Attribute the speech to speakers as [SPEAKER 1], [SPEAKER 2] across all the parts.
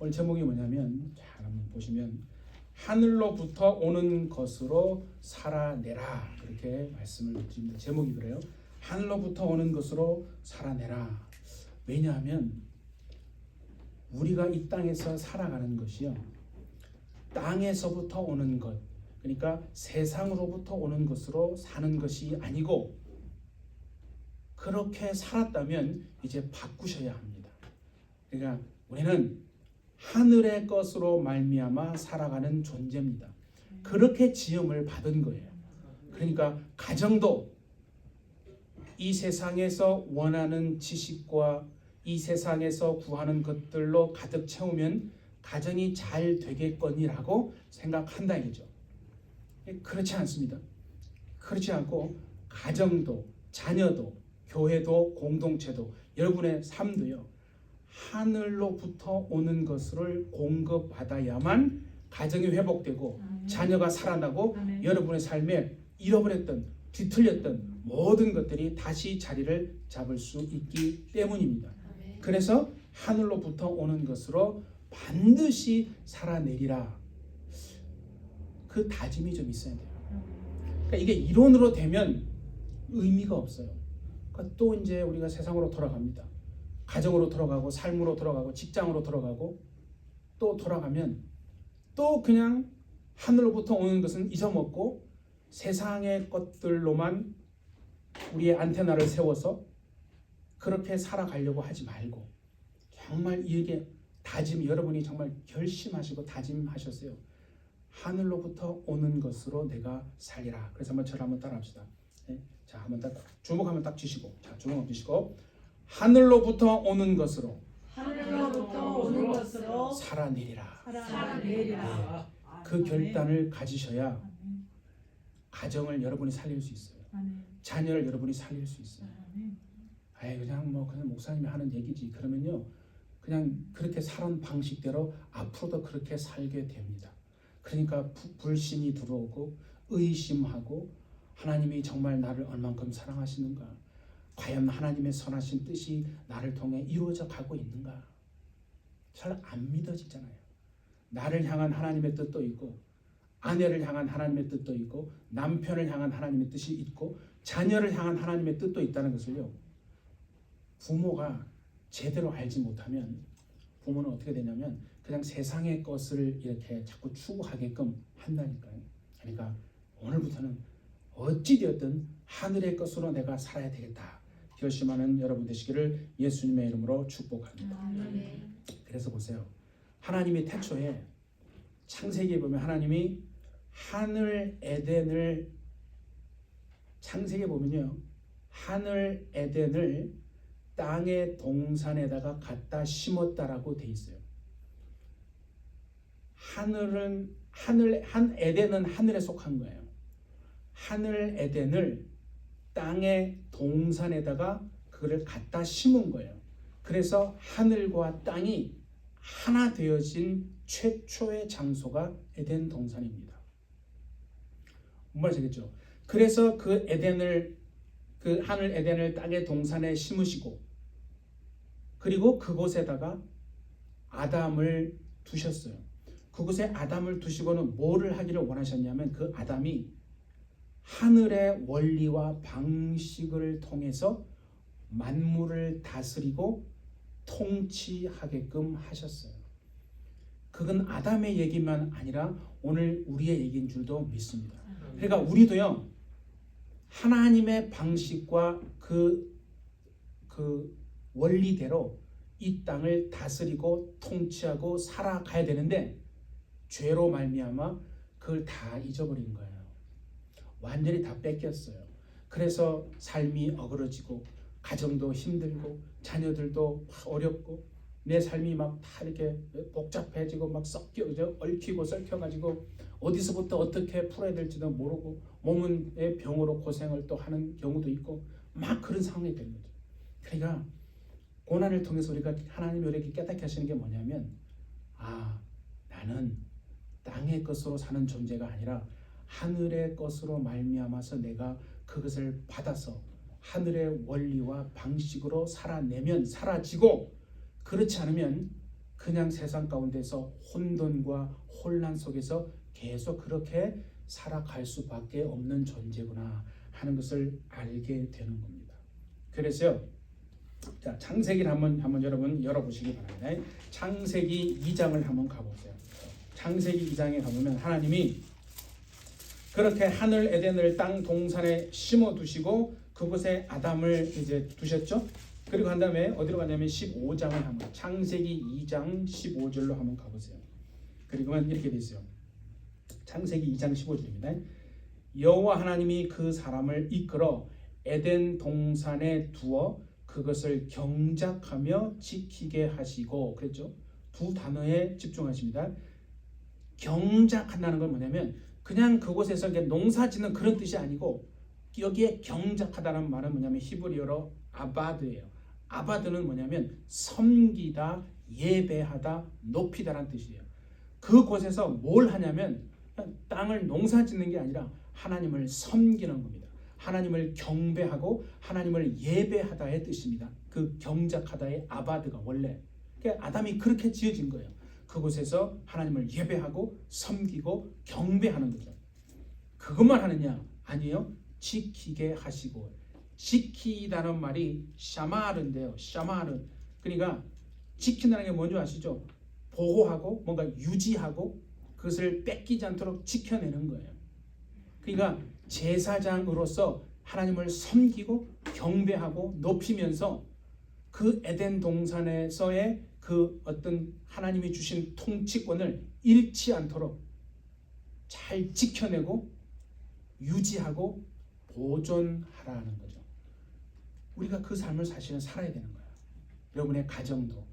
[SPEAKER 1] 오늘 제목이 뭐냐면, 잘 한번 보시면 하늘로부터 오는 것으로 살아내라, 그렇게 말씀을 드립니다. 제목이 그래요. 하늘로부터 오는 것으로 살아내라. 왜냐하면 우리가 이 땅에서 살아가는 것이요, 땅에서부터 오는 것, 그러니까 세상으로부터 오는 것으로 사는 것이 아니고, 그렇게 살았다면 이제 바꾸셔야 합니다. 그러니까 우리는 하늘의 것으로 말미암아 살아가는 존재입니다. 그렇게 지음을 받은 거예요. 그러니까 가정도 이 세상에서 원하는 지식과 이 세상에서 구하는 것들로 가득 채우면 가정이 잘 되겠거니라고 생각한다 이거죠. 그렇지 않습니다. 그렇지 않고 가정도, 자녀도, 교회도, 공동체도, 여러분의 삶도요, 하늘로부터 오는 것을 공급받아야만 가정이 회복되고 자녀가 살아나고 여러분의 삶에 잃어버렸던, 뒤틀렸던 모든 것들이 다시 자리를 잡을 수 있기 때문입니다. 그래서 하늘로부터 오는 것으로 반드시 살아내리라, 그 다짐이 좀 있어야 돼요. 그러니까 이게 이론으로 되면 의미가 없어요. 그러니까 또 이제 우리가 세상으로 돌아갑니다. 가정으로 돌아가고, 삶으로 돌아가고, 직장으로 돌아가고, 또 돌아가면 또 그냥 하늘로부터 오는 것은 잊어먹고 세상의 것들로만 우리의 안테나를 세워서 그렇게 살아가려고 하지 말고, 정말 이게 다짐, 여러분이 정말 결심하시고 다짐하셨어요. 하늘로부터 오는 것으로 내가 살리라. 그래서 한번 저를 한번 따라합시다. 네? 자, 한번 딱 주먹 한번 딱 쥐시고, 자, 주먹 한번 쥐시고, 하늘로부터 오는 것으로 살아내리라. 네. 그 결단을 가지셔야 가정을 여러분이 살릴 수 있어요. 자녀를 여러분이 살릴 수 있어요. 아이, 그냥 목사님이 하는 얘기지. 그러면요, 그냥 그렇게 살은 방식대로 앞으로도 그렇게 살게 됩니다. 그러니까 불신이 들어오고 의심하고, 하나님이 정말 나를 얼만큼 사랑하시는가? 과연 하나님의 선하신 뜻이 나를 통해 이루어져 가고 있는가? 잘 안 믿어지잖아요. 나를 향한 하나님의 뜻도 있고, 아내를 향한 하나님의 뜻도 있고, 남편을 향한 하나님의 뜻이 있고, 자녀를 향한 하나님의 뜻도 있다는 것을요, 부모가 제대로 알지 못하면 부모는 어떻게 되냐면 그냥 세상의 것을 이렇게 자꾸 추구하게끔 한다니까요. 그러니까 오늘부터는 어찌되었든 하늘의 것으로 내가 살아야 되겠다 결심하는 여러분 되시기를 예수님의 이름으로 축복합니다. 그래서 보세요. 하나님이 태초에 창세기에 보면 하나님이 하늘 에덴을, 창세기에 보면요, 하늘 에덴을 땅의 동산에다가 갖다 심었다라고 돼 있어요. 에덴은 하늘에 속한 거예요. 하늘 에덴을 땅의 동산에다가 그를 갖다 심은 거예요. 그래서 하늘과 땅이 하나 되어진 최초의 장소가 에덴 동산입니다. 뭔 말인지 알겠죠? 그래서 그 에덴을, 그 하늘 에덴을 땅의 동산에 심으시고, 그리고 그곳에다가 아담을 두셨어요. 그곳에 아담을 두시고는 뭐를 하기를 원하셨냐면, 그 아담이 하늘의 원리와 방식을 통해서 만물을 다스리고 통치하게끔 하셨어요. 그건 아담의 얘기만 아니라 오늘 우리의 얘기인 줄도 믿습니다. 그러니까 우리도요, 하나님의 방식과 그 원리대로 이 땅을 다스리고 통치하고 살아가야 되는데, 죄로 말미암아 그걸 다 잊어버린 거예요. 완전히 다 뺏겼어요. 그래서 삶이 어그러지고, 가정도 힘들고, 자녀들도 어렵고, 내 삶이 막 다 이렇게 복잡해지고, 막 얽히고 썩혀가지고 어디서부터 어떻게 풀어야 될지도 모르고, 몸은 병으로 고생을 또 하는 경우도 있고, 막 그런 상황이 되는 거죠. 그러니까 고난을 통해서 우리가, 하나님이 우리에게 깨닫게 하시는 게 뭐냐면, 나는 땅의 것으로 사는 존재가 아니라 하늘의 것으로 말미암아서 내가 그것을 받아서 하늘의 원리와 방식으로 살아내면 살아지고, 그렇지 않으면 그냥 세상 가운데서 혼돈과 혼란 속에서 계속 그렇게 살아갈 수밖에 없는 존재구나 하는 것을 알게 되는 겁니다. 그래서요. 자, 창세기를 한번 여러분 열어보시기 바랍니다. 창세기 2장을 한번 가보세요. 창세기 2장에 가보면 하나님이 그렇게 하늘 에덴을 땅 동산에 심어 두시고 그곳에 아담을 이제 두셨죠. 그리고 한 다음에 어디로 가냐면 15장을 한번 창세기 2장 15절로 한번 가보세요. 그리고는 이렇게 돼 있어요. 창세기 2장 15절입니다. 여호와 하나님이 그 사람을 이끌어 에덴 동산에 두어 그것을 경작하며 지키게 하시고 그랬죠. 두 단어에 집중하십니다. 경작한다는 건 뭐냐면 그냥 그곳에서 농사짓는 그런 뜻이 아니고 여기에 경작하다는 말은 뭐냐면 히브리어로 아바드예요. 아바드는 뭐냐면 섬기다, 예배하다, 높이다라는 뜻이에요. 그곳에서 뭘 하냐면 땅을 농사짓는 게 아니라 하나님을 섬기는 겁니다. 하나님을 경배하고 하나님을 예배하다의 뜻입니다. 그 경작하다의 아바드가 원래 그러니까 아담이 그렇게 지어진 거예요. 그곳에서 하나님을 예배하고 섬기고 경배하는 거죠. 그것만 하느냐? 아니요. 지키게 하시고 지키다는 말이 샤마르인데요. 샤마르 그러니까 지킨다는 게 뭔지 아시죠? 보호하고 뭔가 유지하고 그것을 뺏기지 않도록 지켜내는 거예요. 그러니까 제사장으로서 하나님을 섬기고 경배하고 높이면서 그 에덴 동산에서의 그 어떤 하나님이 주신 통치권을 잃지 않도록 잘 지켜내고 유지하고 보존하라는 거죠. 우리가 그 삶을 사실은 살아야 되는 거예요. 여러분의 가정도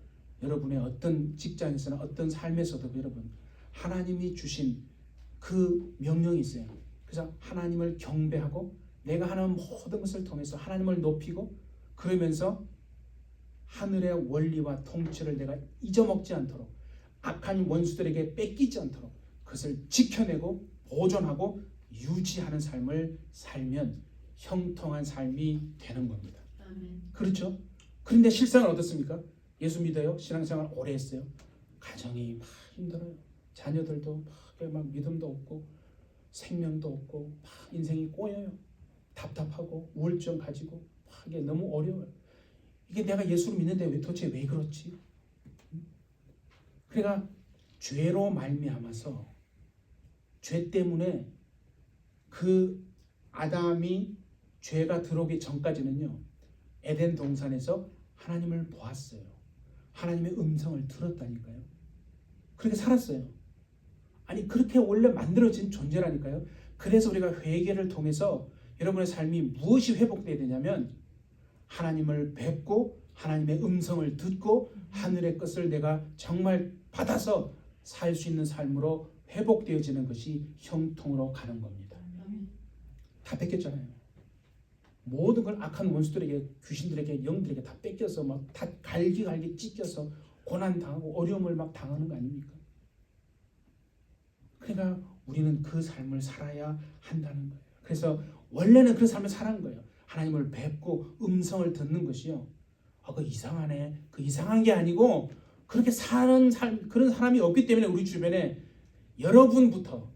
[SPEAKER 1] 여러분의 어떤 직장에서나 어떤 삶에서도 여러분 하나님이 주신 그 명령이 있어요. 그래서 하나님을 경배하고 내가 하는 모든 것을 통해서 하나님을 높이고 그러면서 하늘의 원리와 통치를 내가 잊어먹지 않도록 악한 원수들에게 뺏기지 않도록 그것을 지켜내고 보존하고 유지하는 삶을 살면 형통한 삶이 되는 겁니다.
[SPEAKER 2] 아멘.
[SPEAKER 1] 그렇죠? 그런데 실상은 어떻습니까? 예수 믿어요? 신앙생활 오래 했어요? 가정이 막 힘들어요. 자녀들도 막 믿음도 없고 생명도 없고 막 인생이 꼬여요. 답답하고 우울증 가지고 막 이게 너무 어려워요. 이게 내가 예수를 믿는데 도대체 왜 그렇지? 그러니까 죄로 말미암아서 죄 때문에 그 아담이 죄가 들어오기 전까지는요 에덴 동산에서 하나님을 보았어요. 하나님의 음성을 들었다니까요. 그렇게 살았어요. 아니 그렇게 원래 만들어진 존재라니까요. 그래서 우리가 회개를 통해서 여러분의 삶이 무엇이 회복돼야 되냐면 하나님을 뵙고 하나님의 음성을 듣고 하늘의 것을 내가 정말 받아서 살 수 있는 삶으로 회복되어지는 것이 형통으로 가는 겁니다. 다 뺏겼잖아요. 모든 걸 악한 원수들에게 귀신들에게 영들에게 다 뺏겨서 막 다 갈기 찢겨서 고난 당하고 어려움을 막 당하는 거 아닙니까? 그러니까 우리는 그 삶을 살아야 한다는 거예요. 그래서 원래는 그 삶을 살아는 거예요. 하나님을 뵙고 음성을 듣는 것이요. 그 이상하네. 그 이상한 게 아니고 그렇게 사는 삶 그런 사람이 없기 때문에 우리 주변에 여러분부터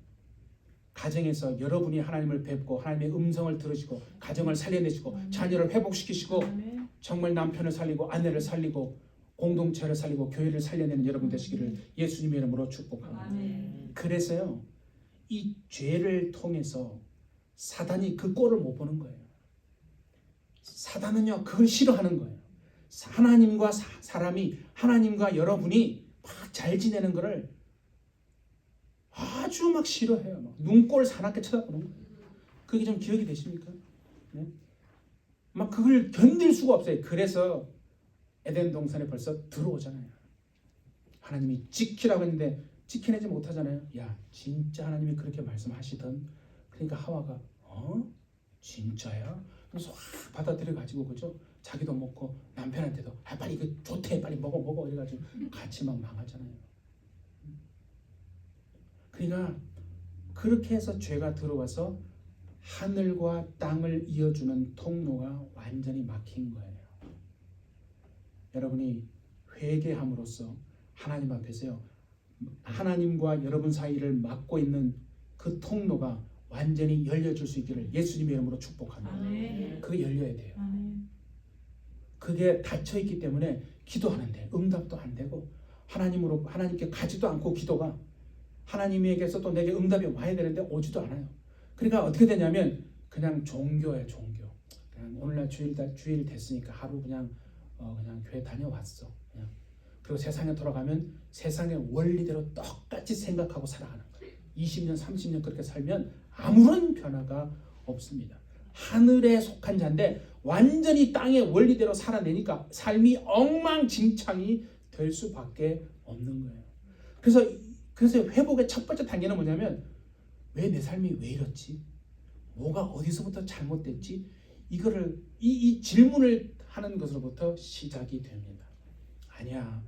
[SPEAKER 1] 가정에서 여러분이 하나님을 뵙고 하나님의 음성을 들으시고 가정을 살려내시고 자녀를 회복시키시고 정말 남편을 살리고 아내를 살리고 공동체를 살리고 교회를 살려내는 여러분 되시기를 예수님의 이름으로 축복합니다. 그래서요 이 죄를 통해서 사단이 그 꼴을 못 보는 거예요. 사단은요 그걸 싫어하는 거예요. 하나님과 사람이 하나님과 여러분이 막 잘 지내는 거를 아주 막 싫어해요. 막 눈꼴 사납게 쳐다보는 거예요. 그게 좀 기억이 되십니까? 네? 막 그걸 견딜 수가 없어요. 그래서 에덴 동산에 벌써 들어오잖아요. 하나님이 지키라고 했는데 지켜내지 못하잖아요. 야, 진짜 하나님이 그렇게 말씀하시던 그러니까 하와가 진짜야? 그래서 확 받아들여 가지고 그죠? 자기도 먹고 남편한테도 빨리 이거 좋대 빨리 먹어 이래가지고 같이 막 망하잖아요. 그러니까 그렇게 해서 죄가 들어와서 하늘과 땅을 이어주는 통로가 완전히 막힌 거예요. 여러분이 회개함으로써 하나님 앞에서요, 하나님과 여러분 사이를 막고 있는 그 통로가 완전히 열려질 수 있기를 예수님의 이름으로 축복합니다.
[SPEAKER 2] 아멘.
[SPEAKER 1] 그게 열려야 돼요.
[SPEAKER 2] 아멘.
[SPEAKER 1] 그게 닫혀 있기 때문에 기도하는데 응답도 안 되고 하나님께 가지도 않고 기도가 하나님에게서 또 내게 응답이 와야 되는데 오지도 않아요. 그러니까 어떻게 되냐면 그냥 종교예요, 종교. 그냥 오늘날 주일 됐으니까 하루 그냥 교회 다녀왔어. 그냥. 그리고 세상에 돌아가면 세상의 원리대로 똑같이 생각하고 살아가는 거예요. 20년, 30년 그렇게 살면 아무런 변화가 없습니다. 하늘에 속한 자인데 완전히 땅의 원리대로 살아내니까 삶이 엉망진창이 될 수밖에 없는 거예요. 그래서 회복의 첫 번째 단계는 뭐냐면 왜 내 삶이 왜 이렇지? 뭐가 어디서부터 잘못됐지? 이거를 이 질문을 하는 것으로부터 시작이 됩니다. 아니야,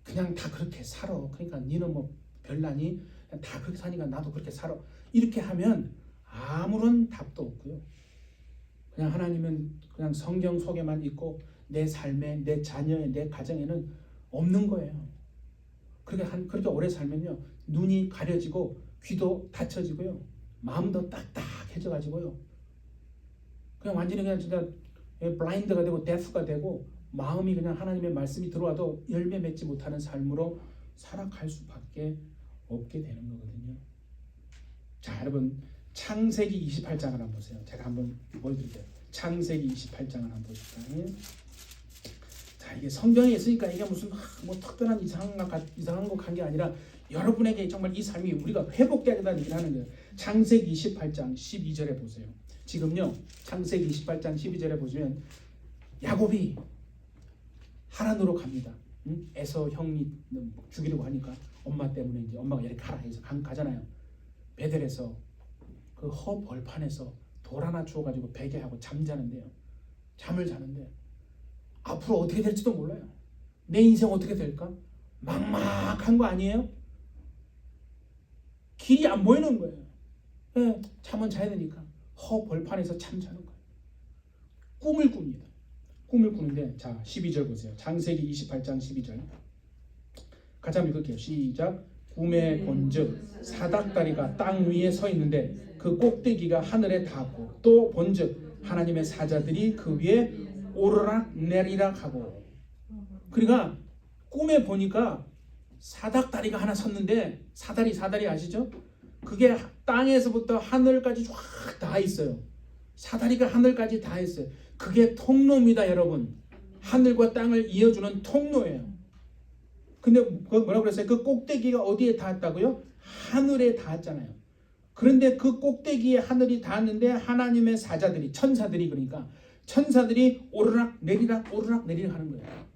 [SPEAKER 1] 그냥 다 그렇게 살아. 그러니까 니는 뭐 별나니? 다 그렇게 사니까 나도 그렇게 살아. 이렇게 하면 아무런 답도 없고요. 그냥 하나님은 그냥 성경 속에만 있고 내 삶에, 내 자녀의, 내 가정에는 없는 거예요. 그렇게 오래 살면요, 눈이 가려지고 귀도 닫혀지고요, 마음도 딱딱해져가지고요, 그냥 완전히 그냥 진짜 블라인드가 되고 데프가 되고 마음이 그냥 하나님의 말씀이 들어와도 열매 맺지 못하는 삶으로 살아갈 수밖에 없게 되는 거거든요. 자, 여러분 창세기 28장을 한번 보세요. 제가 한번 보여드릴게요. 창세기 28장을 한번 보실까요? 자, 이게 성경에 있으니까 이게 무슨 뭐 특별한 이상한 거 간 게 아니라 여러분에게 정말 이 삶이 우리가 회복돼야 된다는 얘기를 하는 거예요. 창세기 28장 12절에 보세요. 지금요, 창세기 28장 12절에 보시면 야곱이 하란으로 갑니다. 에서 형이 죽이려고 하니까 엄마 때문에 이제 엄마가 이렇게 가라 해서 가잖아요. 베델에서 그 허 벌판에서 돌 하나 주워가지고 베개하고 잠자는데요. 잠을 자는데 앞으로 어떻게 될지도 몰라요. 내 인생 어떻게 될까? 막막한 거 아니에요? 길이 안 보이는 거예요. 네, 잠은 자야 되니까 허 벌판에서 잠자는 거예요. 꿈을 꿉니다. 꿈을 꾸는데, 자 12절 보세요. 창세기 28장 12절 같이 한번 읽을게요. 시작. 꿈에 본즉 사닥다리가 땅 위에 서 있는데 그 꼭대기가 하늘에 닿았고, 또 본즉 하나님의 사자들이 그 위에 오르락 내리락 하고. 그러니까 꿈에 보니까 사닥다리가 하나 섰는데, 사다리 아시죠? 그게 땅에서부터 하늘까지 쫙 다 있어요. 사다리가 하늘까지 다 있어요. 그게 통로입니다, 여러분. 하늘과 땅을 이어주는 통로예요. 근데 뭐라고 그랬어요? 그 꼭대기가 어디에 닿았다고요? 하늘에 닿았잖아요. 그런데 그 꼭대기에 하늘이 닿았는데 하나님의 사자들이, 천사들이, 그러니까 천사들이 오르락 내리락 하는 거예요.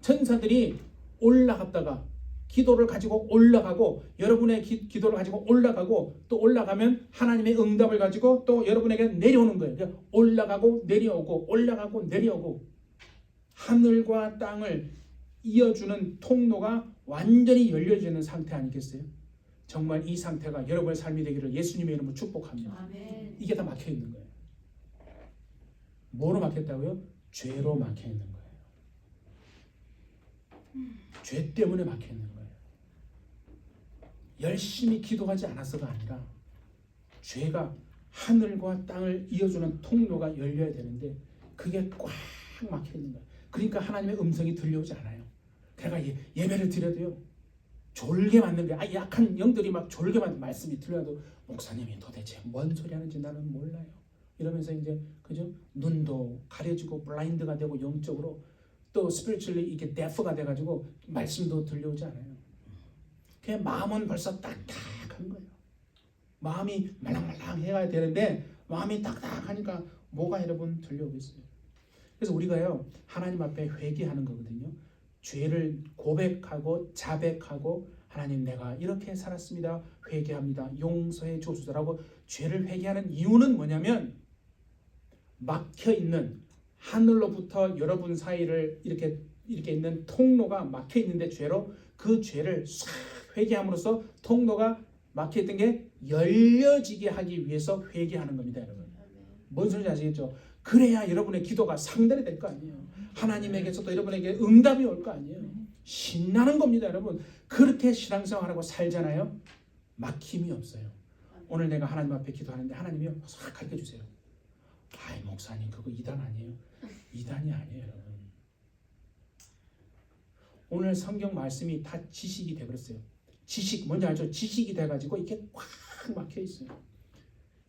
[SPEAKER 1] 천사들이 올라갔다가 기도를 가지고 올라가고, 여러분의 기도를 가지고 올라가고, 또 올라가면 하나님의 응답을 가지고 또 여러분에게 내려오는 거예요. 그러니까 올라가고 내려오고 올라가고 내려오고, 하늘과 땅을 이어주는 통로가 완전히 열려지는 상태 아니겠어요? 정말 이 상태가 여러분의 삶이 되기를 예수님의 이름으로 축복합니다. 아멘. 이게 다 막혀 있는 거예요. 뭐로 막혔다고요? 죄로 막혀 있는 거예요. 죄 때문에 막혀 있는 거예요. 열심히 기도하지 않아서가 아니라 죄가 하늘과 땅을 이어주는 통로가 열려야 되는데 그게 꽉 막혀 있는 거예요. 그러니까 하나님의 음성이 들려오지 않아요. 그러니까 예배를 드려도요, 졸게 맞는 거예요. 약한 영들이 막 졸게 맞는 말씀이 들려도 목사님이 도대체 뭔 소리 하는지 나는 몰라요. 이러면서 이제 그죠? 눈도 가려지고 블라인드가 되고 영적으로 또 스피리추얼리 이렇게 데프가 돼가지고 말씀도 들려오지 않아요. 그냥 마음은 벌써 딱딱한 거예요. 마음이 말랑말랑 해야 되는데 마음이 딱딱하니까 뭐가 여러분 들려오겠어요. 그래서 우리가요, 하나님 앞에 회개하는 거거든요. 죄를 고백하고 자백하고, 하나님 내가 이렇게 살았습니다. 회개합니다. 용서해 주옵소서라고 죄를 회개하는 이유는 뭐냐면, 막혀있는 하늘로부터 여러분 사이를 이렇게 있는 통로가 막혀 있는데, 죄로 그 죄를 싹 회개함으로써 통로가 막혀 있던 게 열려지게 하기 위해서 회개하는 겁니다, 여러분. 뭔 소리인지 아시겠죠? 그래야 여러분의 기도가 상달이 될 거 아니에요. 하나님에게서도 여러분에게 응답이 올 거 아니에요. 신나는 겁니다, 여러분. 그렇게 신앙생활하고 살잖아요. 막힘이 없어요. 오늘 내가 하나님 앞에 기도하는데 하나님이 싹 가르쳐 주세요. 아이 목사님 그거 이단 아니에요. 이단이 아니에요, 여러분. 오늘 성경 말씀이 다 지식이 돼버렸어요. 지식 뭔지 알죠? 지식이 돼가지고 이게 꽉 막혀 있어요.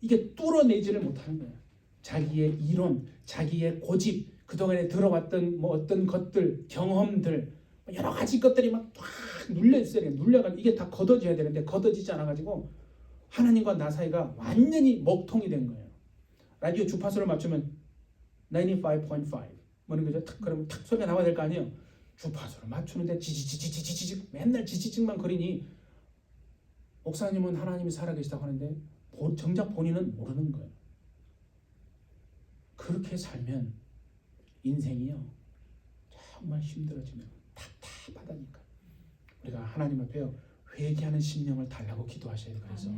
[SPEAKER 1] 이게 뚫어내지를 못하는 거예요. 자기의 이론, 자기의 고집, 그동안에 들어왔던 뭐 어떤 것들, 경험들, 여러 가지 것들이 막 눌려 있어요. 눌려가지고 이게 다 걷어져야 되는데 걷어지지 않아가지고 하나님과 나 사이가 완전히 먹통이 된 거예요. 라디오 주파수를 맞추면 95.5 뭐는 거죠? 탁 그러면 탁 소리가 나와야 될 거 아니에요. 주파수를 맞추는데 지지지지지지 맨날 지지직만 거리니 목사님은 하나님이 살아계시다고 하는데 정작 본인은 모르는 거예요. 그렇게 살면 인생이요 정말 힘들어지면 답답하다니까. 우리가 하나님 앞에요 회개하는 심령을 달라고 기도하셔야 돼요. 그래서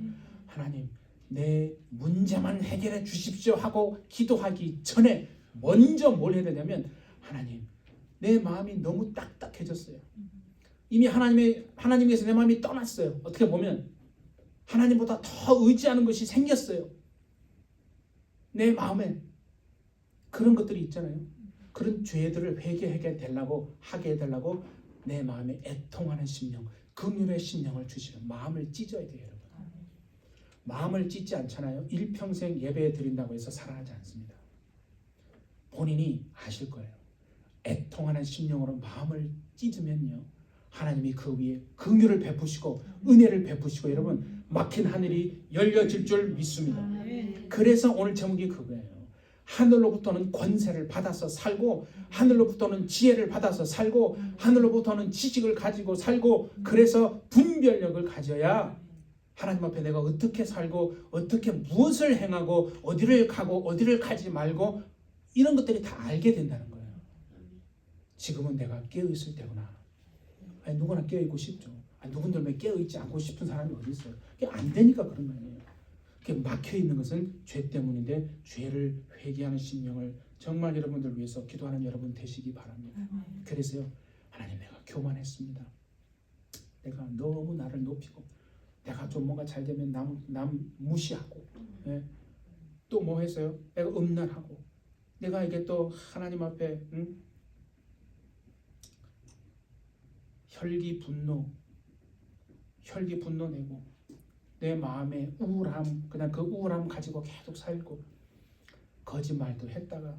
[SPEAKER 1] 하나님 내 문제만 해결해 주십시오 하고 기도하기 전에 먼저 뭘 해야 되냐면 하나님 내 마음이 너무 딱딱해졌어요. 이미 하나님께서 내 마음이 떠났어요. 어떻게 보면 하나님보다 더 의지하는 것이 생겼어요. 내 마음에 그런 것들이 있잖아요. 그런 죄들을 회개하게 되려고 하게 해달라고 내 마음에 애통하는 심령, 긍휼의 심령을 주시는 마음을 찢어야 돼요, 여러분. 마음을 찢지 않잖아요. 일평생 예배 드린다고 해서 살아나지 않습니다. 본인이 아실 거예요. 애통하는 심령으로 마음을 찢으면요 하나님이 그 위에 긍휼을 베푸시고 은혜를 베푸시고 여러분 막힌 하늘이 열려질 줄 믿습니다. 그래서 오늘 제목이 그거예요. 하늘로부터는 권세를 받아서 살고 하늘로부터는 지혜를 받아서 살고 하늘로부터는 지식을 가지고 살고 그래서 분별력을 가져야 하나님 앞에 내가 어떻게 살고 어떻게 무엇을 행하고 어디를 가고 어디를 가지 말고 이런 것들이 다 알게 된다는 거예요. 지금은 내가 깨어있을 때구나. 아니, 누구나 깨어있고 싶죠. 아니, 누군들 깨어있지 않고 싶은 사람이 어디 있어요. 그게 안 되니까 그런 거 아니에요. 그게 막혀있는 것은 죄 때문인데 죄를 회개하는 심령을 정말 여러분들 위해서 기도하는 여러분 되시기 바랍니다. 그래서요 하나님 내가 교만했습니다. 내가 너무 나를 높이고 내가 좀 뭔가 잘 되면 남 무시하고 예? 또 뭐 했어요? 내가 음란하고 내가 이게 또 하나님 앞에 혈기 분노 내고 내 마음에 우울함 그냥 그 우울함 가지고 계속 살고 거짓말도 했다가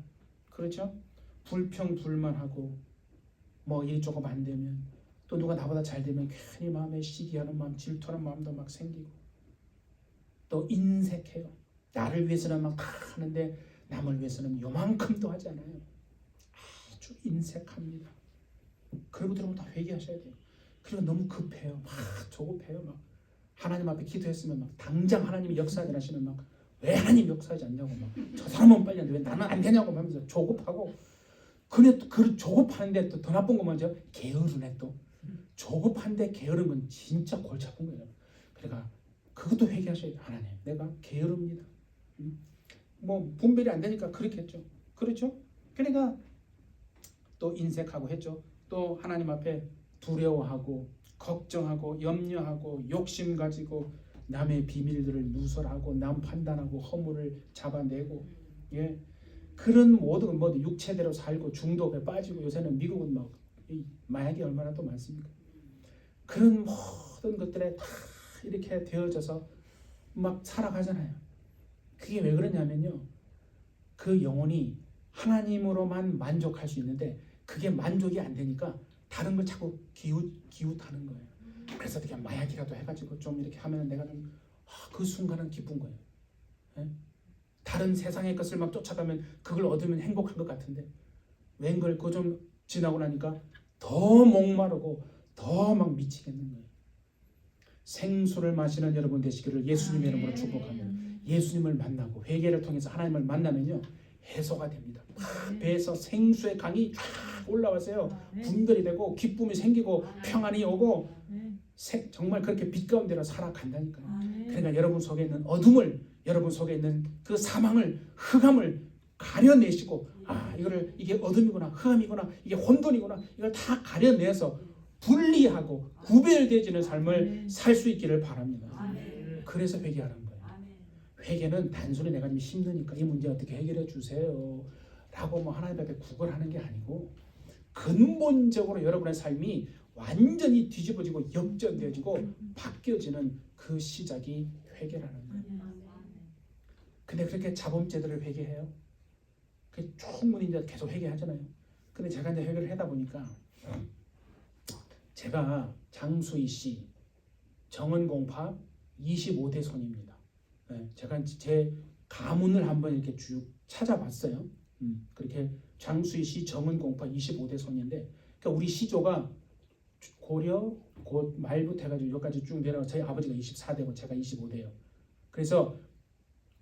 [SPEAKER 1] 그렇죠? 불평불만하고 뭐 일이 조금 안 되면 또 누가 나보다 잘 되면 괜히 마음에 시기하는 마음 질투하는 마음도 막 생기고 또 인색해요. 나를 위해서는 막 다 하는데 남을 위해서는 요만큼도 하지 않아요. 아주 인색합니다. 그러고 들으면 다 회개하셔야 돼요. 그리고 너무 급해요. 막 조급해요. 막 하나님 앞에 기도했으면 막 당장 하나님이 역사하지 않으시면 막 왜 하나님 역사하지 않냐고 막 저 사람은 빨리 하는데 왜 나는 안 되냐고 하면서 조급하고 근데 그 조급한데 또 더 나쁜 거 먼저 게으르네 또 조급한데 게으른 건 진짜 골치 아픈 거예요. 그러니까 그것도 회개하셔야 돼요. 하나님 내가 게으릅니다. 뭐 분별이 안 되니까 그렇겠죠. 그렇죠? 그러니까 또 인색하고 했죠. 또 하나님 앞에 두려워하고 걱정하고 염려하고 욕심 가지고 남의 비밀들을 누설하고 남 판단하고 허물을 잡아내고 예 그런 모든 육체대로 살고 중독에 빠지고 요새는 미국은 막 마약이 얼마나 또 많습니까? 그런 모든 것들에 다 이렇게 되어져서 막 살아가잖아요. 그게 왜 그러냐면요 그 영혼이 하나님으로만 만족할 수 있는데 그게 만족이 안 되니까 다른 걸 자꾸 기웃하는 거예요. 그래서 어떻게 마약이라도 해가지고 좀 이렇게 하면 내가 좀 그 순간은 기쁜 거예요. 예? 다른 세상의 것을 막 쫓아가면 그걸 얻으면 행복한 것 같은데 웬걸 그거 좀 지나고 나니까 더 목마르고 더 막 미치겠는 거예요. 생수를 마시는 여러분 되시기를 예수님의 이름으로 축복합니다. 예수님을 만나고 회개를 통해서 하나님을 만나면요 해소가 됩니다. 배에서 생수의 강이 쫙 올라와서요 분별이 되고 기쁨이 생기고 평안이 오고 정말 그렇게 빛 가운데로 살아간다니까요. 그러니까 여러분 속에 있는 어둠을 여러분 속에 있는 그 사망을 흑암을 가려내시고 이게 어둠이구나 흑암이구나 이게 혼돈이구나 이걸 다 가려내서 분리하고 구별되지는 삶을 살 수 있기를 바랍니다. 그래서 회개하는 거예요. 회개는 단순히 내가 좀 힘드니까 이 문제 어떻게 해결해 주세요 라고 뭐 하나님 앞에 구걸하는 게 아니고 근본적으로 여러분의 삶이 완전히 뒤집어지고 역전되어지고 바뀌어지는 그 시작이 회개라는 거예요. 근데 그렇게 자범죄들을 회개해요? 충분히 이제 계속 회개하잖아요. 근데 제가 이제 회개를 하다 보니까 제가 장수희 씨 정은공파 25대 손입니다. 네, 제가 제 가문을 한번 이렇게 쭉 찾아봤어요. 그렇게 장수희 씨 정은공파 25대 손인데, 그러니까 우리 시조가 고려 곧 말부터 해가지고 여기까지 쭉 내려가 저희 아버지가 24대고 제가 25대예요. 그래서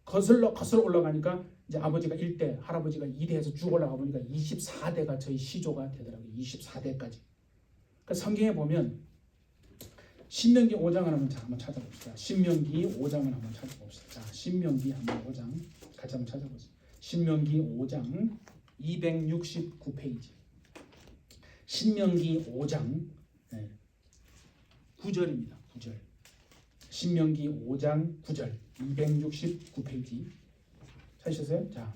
[SPEAKER 1] 거슬러 올라가니까 이제 아버지가 1대, 할아버지가 2대에서 쭉 올라가 보니까 24대가 저희 시조가 되더라고요. 24대까지. 그러니까 성경에 보면 신명기 5장을 한번 찾아봅시다. 신명기 5장을 한번 찾아봅시다. 자, 신명기 한번 5장 같이 한번 찾아보세요. 신명기 5장 269페이지. 신명기 5장 9절입니다. 9절. 신명기 5장 9절 269페이지. 찾으셨어요? 자,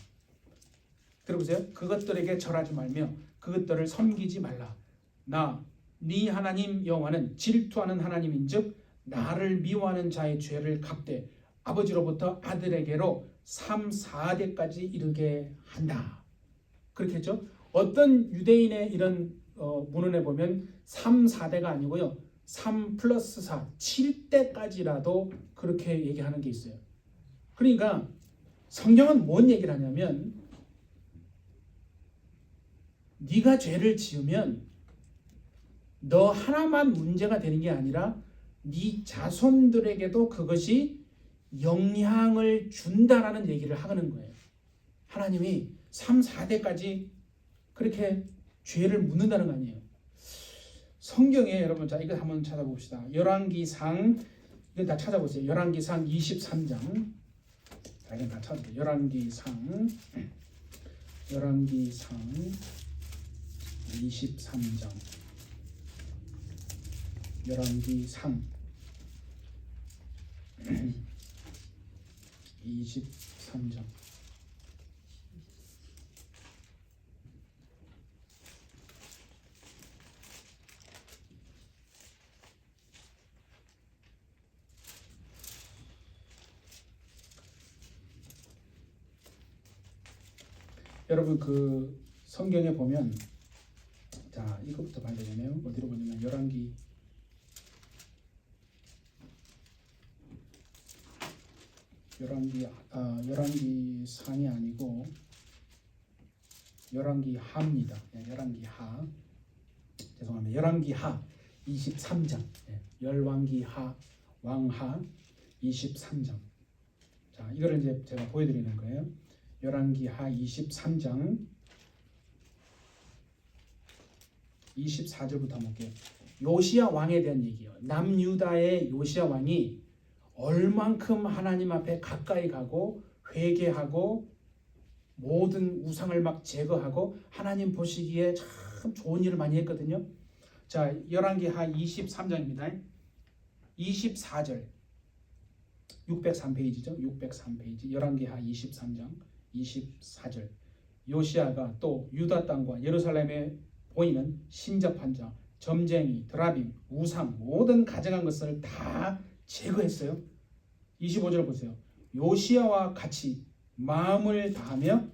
[SPEAKER 1] 들어보세요. 그것들에게 절하지 말며 그것들을 섬기지 말라. 나 네 하나님 여호와는 질투하는 하나님인즉 나를 미워하는 자의 죄를 갚되 아버지로부터 아들에게로 3, 4대까지 이르게 한다. 그렇게 했죠. 어떤 유대인의 이런 문헌에 보면 3, 4대가 아니고요. 3 플러스 4, 7대까지라도 그렇게 얘기하는 게 있어요. 그러니까 성경은 뭔 얘기를 하냐면 네가 죄를 지으면 너 하나만 문제가 되는 게 아니라 네 자손들에게도 그것이 영향을 준다라는 얘기를 하는 거예요. 하나님이 3, 4대까지 그렇게 죄를 묻는다는 거 아니에요. 성경에 여러분 자 이거 한번 찾아봅시다. 열왕기상 이거 다 찾아보세요. 열왕기상 23장. 자, 이거 다 찾아보세요. 열왕기상 23장. 열왕기상 23장. 여러분 그 성경에 보면 자 이것부터 봐야 되겠네요. 어디로 보냐면 열왕기상이 아니고 열왕기하입니다. 열왕기하. 죄송합니다. 열왕기하 23장. 열왕기하 왕하 23장. 자, 이거를 이제 제가 보여드리는 거예요. 열왕기하 23장 24절부터 볼게요. 요시야 왕에 대한 얘기예요. 남유다의 요시야 왕이 얼만큼 하나님 앞에 가까이 가고 회개하고 모든 우상을 막 제거하고 하나님 보시기에 참 좋은 일을 많이 했거든요. 자, 열왕기하 23장입니다. 24절 603페이지죠. 603페이지 열왕기하 23장 24절. 요시야가 또 유다 땅과 예루살렘에 보이는 신접한 자, 점쟁이, 드라빔, 우상 모든 가증한 것을 다 제거했어요. 25절 보세요. 요시야와 같이 마음을 다하며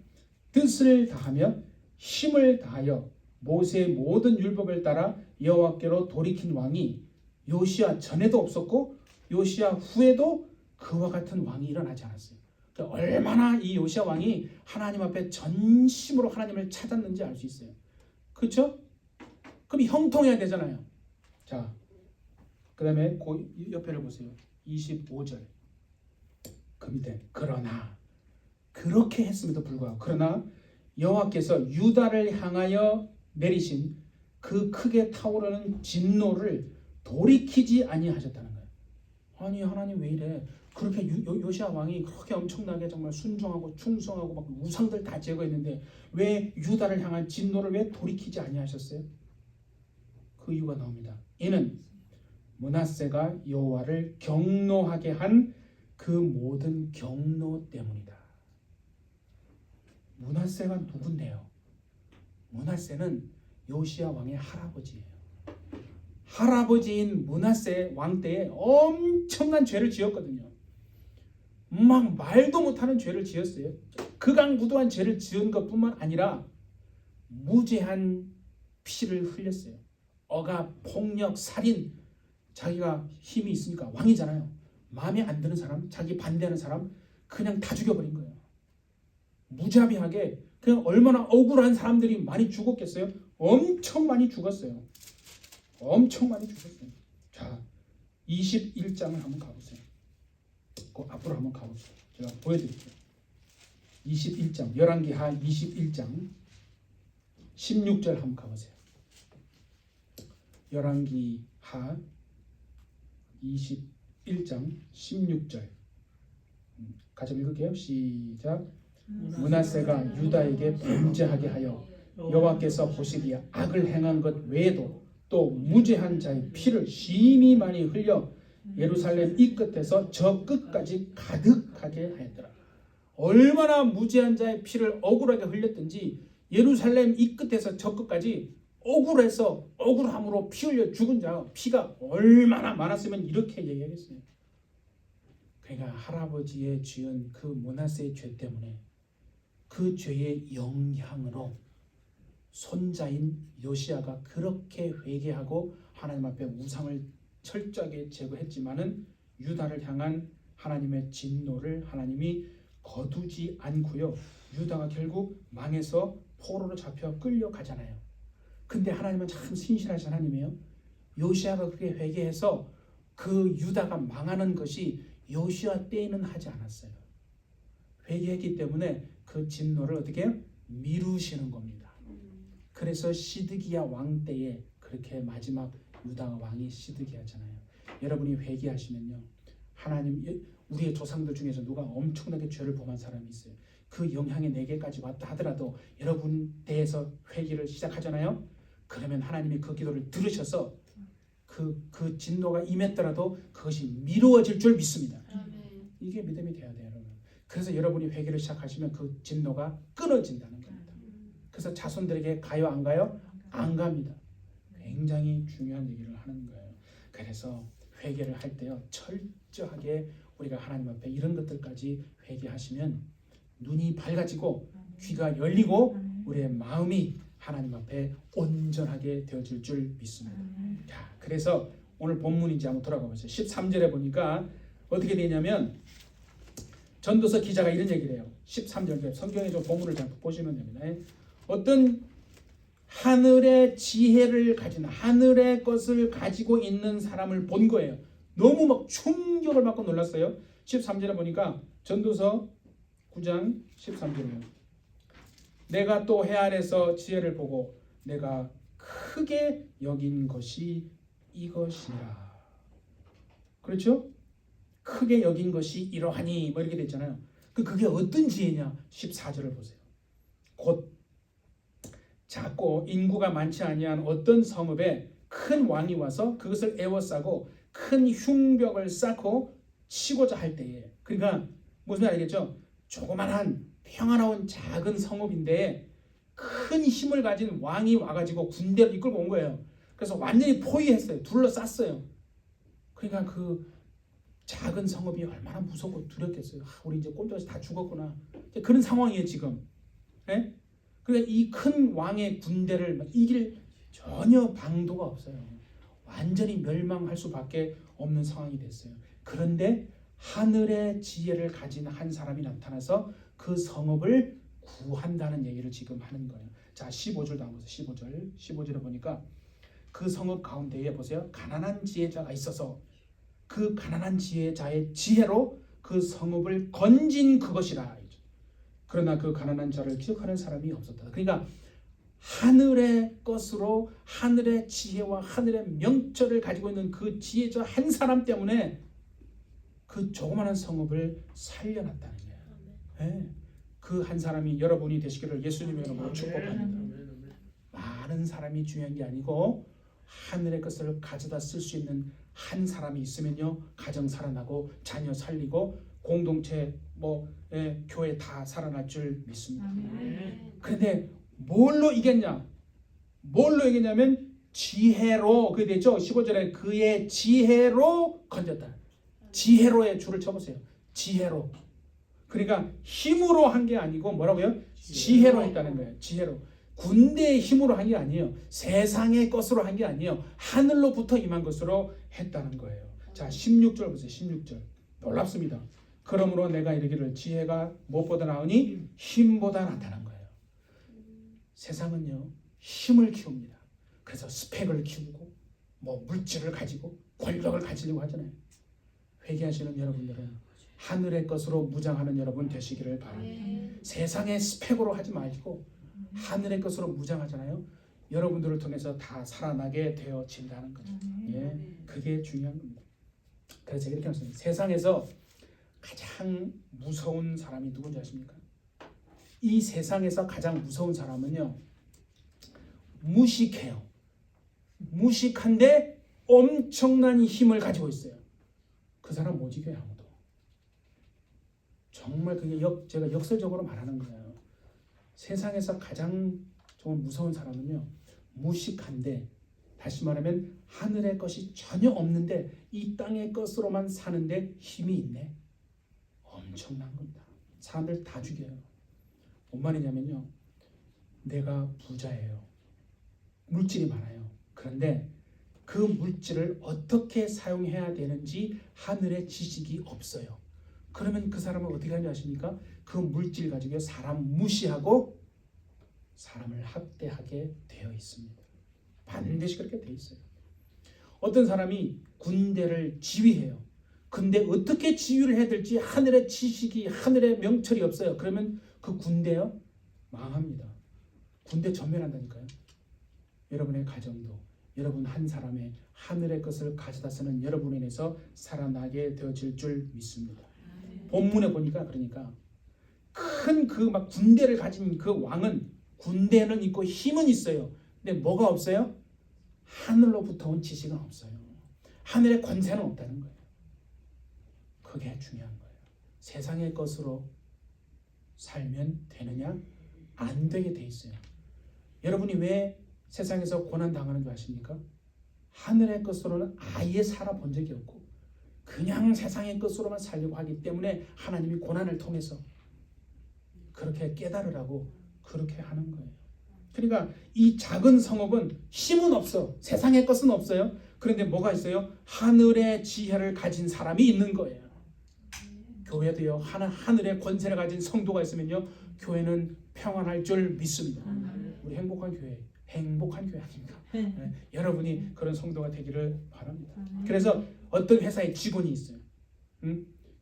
[SPEAKER 1] 뜻을 다하며 힘을 다하여 모세의 모든 율법을 따라 여호와께로 돌이킨 왕이 요시야 전에도 없었고 요시야 후에도 그와 같은 왕이 일어나지 않았어요. 그러니까 얼마나 이 요시야 왕이 하나님 앞에 전심으로 하나님을 찾았는지 알 수 있어요. 그렇죠? 그럼 형통해야 되잖아요. 자, 그 다음에 그 옆에를 보세요. 25절 그 밑에 그러나 그렇게 했음에도 불구하고 그러나 여호와께서 유다를 향하여 내리신 그 크게 타오르는 진노를 돌이키지 아니하셨다는 거예요. 아니 하나님 왜 이래? 그렇게 요시야 왕이 그렇게 엄청나게 정말 순종하고 충성하고 막 우상들 다 제거했는데 왜 유다를 향한 진노를 왜 돌이키지 아니하셨어요? 그 이유가 나옵니다. 이는 므낫세가 여호와를 경노하게 한 그 모든 경노 때문이다. 므낫세가 누군데요? 므낫세는 요시야 왕의 할아버지예요. 할아버지인 므낫세 왕 때에 엄청난 죄를 지었거든요. 막 말도 못하는 죄를 지었어요. 극악무도한 죄를 지은 것뿐만 아니라 무죄한 피를 흘렸어요. 억압, 폭력, 살인, 자기가 힘이 있으니까 왕이잖아요. 마음에 안 드는 사람, 자기 반대하는 사람 그냥 다 죽여버린 거예요. 무자비하게. 그냥 얼마나 억울한 사람들이 많이 죽었겠어요? 엄청 많이 죽었어요. 엄청 많이 죽었어요. 자, 21장을 한번 가보세요. 그 앞으로 한번 가보세요. 제가 보여드릴게요. 21장, 열왕기하 21장 16절 한번 가보세요. 열왕기하 21장 16절 같이 읽을게요. 시작. 므낫세가 유다에게 범죄하게 하여 여호와께서 보시기에 악을 행한 것 외에도 또 무죄한 자의 피를 심히 많이 흘려 예루살렘 이 끝에서 저 끝까지 가득하게 하였더라. 얼마나 무죄한 자의 피를 억울하게 흘렸든지 예루살렘 이 끝에서 저 끝까지 억울해서 억울함으로 피 흘려 죽은 자가 피가 얼마나 많았으면 이렇게 얘기하겠어요. 그러니까 할아버지의 지은 그 므낫세의 죄 때문에 그 죄의 영향으로 손자인 요시야가 그렇게 회개하고 하나님 앞에 우상을 철저하게 제거했지만은 유다를 향한 하나님의 진노를 하나님이 거두지 않고요. 유다가 결국 망해서 포로로 잡혀 끌려가잖아요. 근데 하나님은 참 신실하신 하나님이에요. 요시야가 그렇게 회개해서 그 유다가 망하는 것이 요시야 때에는 하지 않았어요. 회개했기 때문에 그 진노를 어떻게 해요? 미루시는 겁니다. 그래서 시드기야 왕 때에 그렇게 마지막 유다 왕이 시드기야잖아요. 여러분이 회개하시면요, 하나님, 우리의 조상들 중에서 누가 엄청나게 죄를 범한 사람이 있어요. 그 영향이 내게까지 왔다 하더라도 여러분 대해서 회개를 시작하잖아요. 그러면 하나님이 그 기도를 들으셔서 그 진노가 임했더라도 그것이 미루어질 줄 믿습니다. 이게 믿음이 돼야 돼요, 여러분. 그래서 여러분이 회개를 시작하시면 그 진노가 끊어진다는 겁니다. 그래서 자손들에게 가요, 안 가요? 안 갑니다. 굉장히 중요한 얘기를 하는 거예요. 그래서 회개를 할 때요, 철저하게 우리가 하나님 앞에 이런 것들까지 회개하시면 눈이 밝아지고 귀가 열리고 우리의 마음이 하나님 앞에 온전하게 되어질 줄 믿습니다. 자, 그래서 오늘 본문 이제 한번 돌아가 보세요. 13절에 보니까 어떻게 되냐면 전도서 기자가 이런 얘기를 해요. 13절 성경에 좀 본문을 잘 보시면 됩니다. 어떤 하늘의 지혜를 가진 하늘의 것을 가지고 있는 사람을 본 거예요. 너무 막 충격을 받고 놀랐어요. 13절에 보니까 전도서 9장 13절이에요. 내가 또 해안에서 지혜를 보고 내가 크게 여긴 것이 이것이라. 그렇죠? 크게 여긴 것이 이러하니 뭐 이렇게 됐잖아요. 그게 어떤 지혜냐? 14절을 보세요. 곧 작고 인구가 많지 아니한 어떤 성읍에 큰 왕이 와서 그것을 에워싸고 큰 흉벽을 쌓고 치고자 할 때에, 그러니까 무슨 말 알겠죠? 조그만한 평화로운 작은 성읍인데 큰 힘을 가진 왕이 와가지고 군대를 이끌고 온 거예요. 그래서 완전히 포위했어요. 둘러쌌어요. 그러니까 그 작은 성읍이 얼마나 무섭고 두렵겠어요. 우리 이제 꼼짝없이 다 죽었구나. 그런 상황이에요 지금. 네? 그러니까 이 큰 왕의 군대를 이길 전혀 방도가 없어요. 완전히 멸망할 수밖에 없는 상황이 됐어요. 그런데 하늘의 지혜를 가진 한 사람이 나타나서 그 성읍을 구한다는 얘기를 지금 하는 거예요. 자, 15절도 한번 보세요. 15절에 보니까 그 성읍 가운데에 보세요. 가난한 지혜자가 있어서 그 가난한 지혜자의 지혜로 그 성읍을 건진 그것이라. 그러나 그 가난한 자를 기억하는 사람이 없었다. 그러니까 하늘의 것으로 하늘의 지혜와 하늘의 명철을 가지고 있는 그 지혜자 한 사람 때문에 그 조그마한 성읍을 살려놨다는 거예요. 네. 그 한 사람이 여러분이 되시기를 예수님의 이름으로 축복합니다. 많은 사람이 중요한 게 아니고 하늘의 것을 가져다 쓸 수 있는 한 사람이 있으면요, 가정 살아나고 자녀 살리고 공동체 교회 다 살아날 줄 믿습니다. 그런데 뭘로 이겼냐? 뭘로 이겼냐면 지혜로. 그게 되죠. 15절에 그의 지혜로 건졌다. 지혜로의 줄을 쳐보세요. 지혜로. 그러니까 힘으로 한 게 아니고 뭐라고요? 지혜로 했다는 거예요. 지혜로. 군대의 힘으로 한 게 아니에요. 세상의 것으로 한 게 아니에요. 하늘로부터 임한 것으로 했다는 거예요. 자, 16절 보세요. 16절. 놀랍습니다. 그러므로 내가 이르기를 지혜가 무엇보다 나으니 힘보다 낫다는 거예요. 세상은요, 힘을 키웁니다. 그래서 스펙을 키우고 물질을 가지고 권력을 가지려고 하잖아요. 회개하시는 여러분들은 하늘의 것으로 무장하는 여러분 되시기를 바랍니다. 세상의 스펙으로 하지 마시고 하늘의 것으로 무장하잖아요. 여러분들을 통해서 다 살아나게 되어진다는 거죠. 그게 중요한 겁니다. 그래서 이렇게 말씀드립니다. 세상에서 가장 무서운 사람이 누군지 아십니까? 이 세상에서 가장 무서운 사람은요, 무식해요. 무식한데 엄청난 힘을 가지고 있어요. 그 사람 못 이겨요, 아무도. 정말 그게 제가 역설적으로 말하는 거예요. 세상에서 가장 정말 무서운 사람은요, 무식한데, 다시 말하면 하늘의 것이 전혀 없는데 이 땅의 것으로만 사는데 힘이 있네. 엄청난 겁니다. 사람들 다 죽여요. 뭔 말이냐면요, 내가 부자예요. 물질이 많아요. 그런데 그 물질을 어떻게 사용해야 되는지 하늘의 지식이 없어요. 그러면 그 사람은 어떻게 하는지 아십니까? 그 물질 가지고 사람 무시하고 사람을 학대하게 되어 있습니다. 반드시 그렇게 되어 있어요. 어떤 사람이 군대를 지휘해요. 근데 어떻게 지휘를 해야 될지 하늘의 지식이, 하늘의 명철이 없어요. 그러면 그 군대요, 망합니다. 군대 전멸한다니까요. 여러분의 가정도, 여러분 한 사람의 하늘의 것을 가져다 쓰는 여러분에 인해서 살아나게 되어질 줄 믿습니다. 본문에 보니까 그러니까 큰 군대를 가진 그 왕은, 군대는 있고 힘은 있어요. 근데 뭐가 없어요? 하늘로부터 온 지식은 없어요. 하늘의 권세는 없다는 거예요. 그게 중요한 거예요. 세상의 것으로 살면 되느냐? 안 되게 돼 있어요. 여러분이 왜 세상에서 고난 당하는 줄 아십니까? 하늘의 것으로는 아예 살아본 적이 없고 그냥 세상의 것으로만 살려고 하기 때문에 하나님이 고난을 통해서 그렇게 깨달으라고 그렇게 하는 거예요. 그러니까 이 작은 성읍은 힘은 없어. 세상의 것은 없어요. 그런데 뭐가 있어요? 하늘의 지혜를 가진 사람이 있는 거예요. 교회도요, 하늘의 권세를 가진 성도가 있으면요, 교회는 평안할 줄 믿습니다. 우리 행복한 교회 아닙니까? 여러분이 그런 성도가 되기를 바랍니다. 그래서 어떤 회사에 직원이 있어요.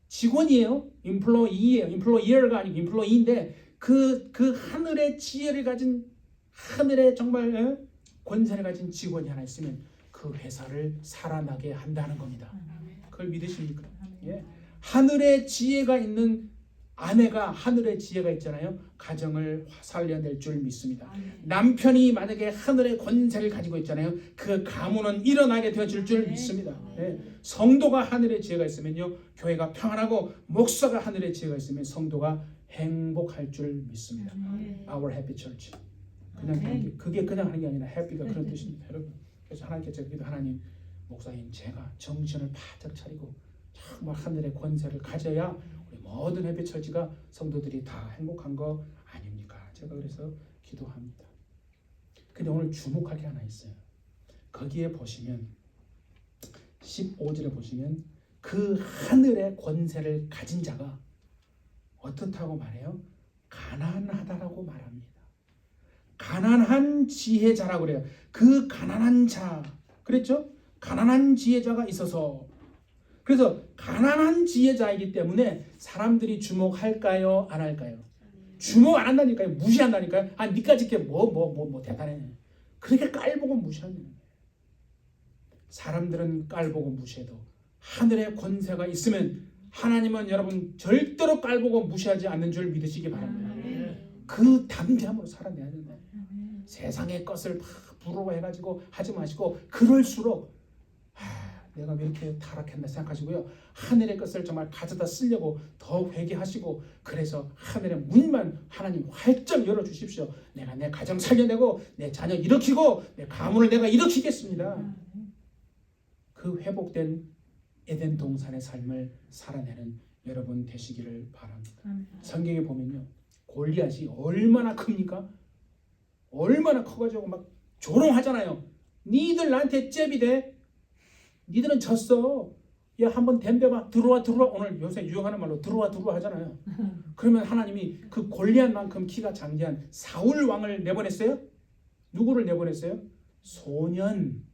[SPEAKER 1] 직원이에요. 임플로이어가 아니고 임플로이인데 그 하늘의 지혜를 가진, 하늘의 정말 권세를 가진 직원이 하나 있으면 그 회사를 살아나게 한다는 겁니다. 그걸 믿으십니까? 예. 하늘의 지혜가 있는 아내가, 하늘의 지혜가 있잖아요. 가정을 살려낼 줄 믿습니다. 남편이 만약에 하늘의 권세를 가지고 있잖아요. 그 가문은 일어나게 되어질 줄 믿습니다. 예. 성도가 하늘의 지혜가 있으면요, 교회가 평안하고, 목사가 하늘의 지혜가 있으면 성도가 행복할 줄 믿습니다. Our happy church. 그게 그냥 하는 게 아니라 happy가 그런 뜻입니다, 여러분. 그래서 하나님께 제가 기도, 하나님, 목사님, 제가 정신을 바짝 차리고 정말 하늘의 권세를 가져야 우리 모든 해배 처지가, 성도들이 다 행복한 거 아닙니까? 제가 그래서 기도합니다. 근데 오늘 주목할 게 하나 있어요. 거기에 보시면 15절에 보시면 그 하늘의 권세를 가진 자가 어떻다고 말해요? 가난하다라고 말합니다. 가난한 지혜자라고 그래요. 그 가난한 자, 그랬죠? 가난한 지혜자가 있어서, 그래서 가난한 지혜자이기 때문에 사람들이 주목할까요? 안 할까요? 주목 안 한다니까요. 무시한다니까요. 니까짓 게 뭐 대단해. 그렇게 깔보고 무시하는 거예요. 사람들은 깔보고 무시해도 하늘의 권세가 있으면 하나님은 여러분 절대로 깔보고 무시하지 않는 줄 믿으시기 바랍니다. 그 담대함으로 살아내야 된다. 세상의 것을 막 부러워해가지고 하지 마시고, 그럴수록 내가 왜 이렇게 타락했나 생각하시고요, 하늘의 것을 정말 가져다 쓰려고 더 회개하시고, 그래서 하늘의 문만 하나님 활짝 열어주십시오. 내가 내 가정 살려내고 내 자녀 일으키고 내 가문을 내가 일으키겠습니다. 그 회복된 에덴 동산의 삶을 살아내는 여러분 되시기를 바랍니다. 성경에 보면요, 골리앗이 얼마나 큽니까? 얼마나 커가지고 막 조롱하잖아요. 니들 나한테 잽이 돼? 니들은 졌어. 야, 한번 덤벼봐. 들어와. 오늘 요새 유행하는 말로 들어와 하잖아요. 그러면 하나님이 그 골리앗만큼 키가 장대한 사울 왕을 내보냈어요? 누구를 내보냈어요? 소년,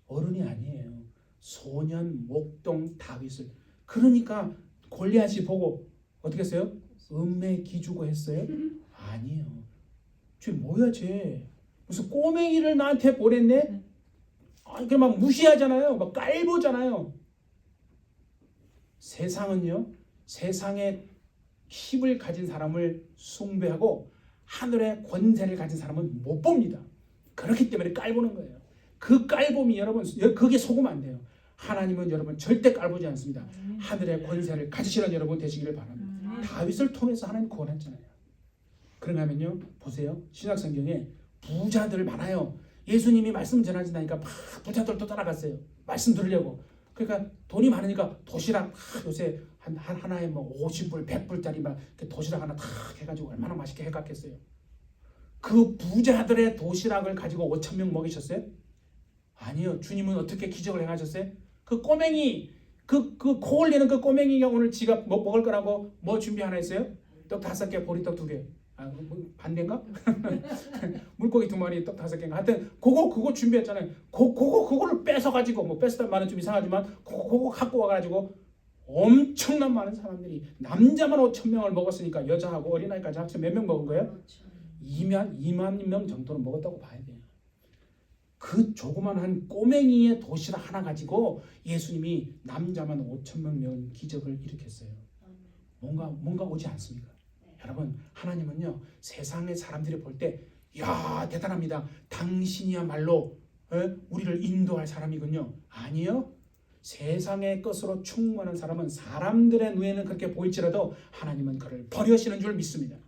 [SPEAKER 1] 어른이 아니에요. 소년 목동 다윗을. 그러니까 골리앗이 보고 어떻게 했어요? 음매 기주고 했어요? 아니에요. 쟤 뭐야 쟤? 무슨 꼬맹이를 나한테 보냈네? 그럼 막 무시하잖아요. 막 깔보잖아요. 세상은요, 세상의 힘을 가진 사람을 숭배하고 하늘의 권세를 가진 사람은 못 봅니다. 그렇기 때문에 깔보는 거예요. 그 깔봄이 여러분, 그게 속으면 안 돼요. 하나님은 여러분 절대 깔보지 않습니다. 하늘의 권세를 가지시는 여러분 되시기를 바랍니다. 다윗을 통해서 하나님 구원했잖아요. 그런가 하면요, 보세요. 신약성경에 부자들 많아요. 예수님이 말씀 전하시다니까 막 부자들도 따라갔어요. 말씀 들으려고. 그러니까 돈이 많으니까 도시락 요새 하나에 뭐 50불, 100불짜리 막 도시락 하나 탁 해가지고 얼마나 맛있게 해갔겠어요. 그 부자들의 도시락을 가지고 5,000명 먹이셨어요? 아니요. 주님은 어떻게 기적을 행하셨어요? 그 꼬맹이, 그 코 올리는 그 꼬맹이가 오늘 지가 뭐 먹을 거라고 뭐 준비 하나 했어요? 떡 5개, 보리떡 2개. 뭐 반대인가? 물고기 2마리, 떡 5개인가? 하여튼 그거 준비했잖아요. 그거를 뺏어가지고, 뭐 뺏었단 말은 좀 이상하지만 그거 갖고 와가지고 엄청난 많은 사람들이, 남자만 5,000명을 먹었으니까 여자하고 어린아이까지 합쳐 몇 명 먹은 거예요? 2만 명 정도는 먹었다고 봐야 돼요. 그 조그만한 꼬맹이의 도시락 하나 가지고 예수님이 남자만 5,000명 기적을 일으켰어요. 뭔가 오지 않습니까? 여러분, 하나님은요, 세상의 사람들이 볼 때, 야, 대단합니다. 당신이야말로 우리를 인도할 사람이군요. 아니요. 세상의 것으로 충만한 사람은 사람들의 눈에는 그렇게 보일지라도 하나님은 그를 버리시는 줄 믿습니다.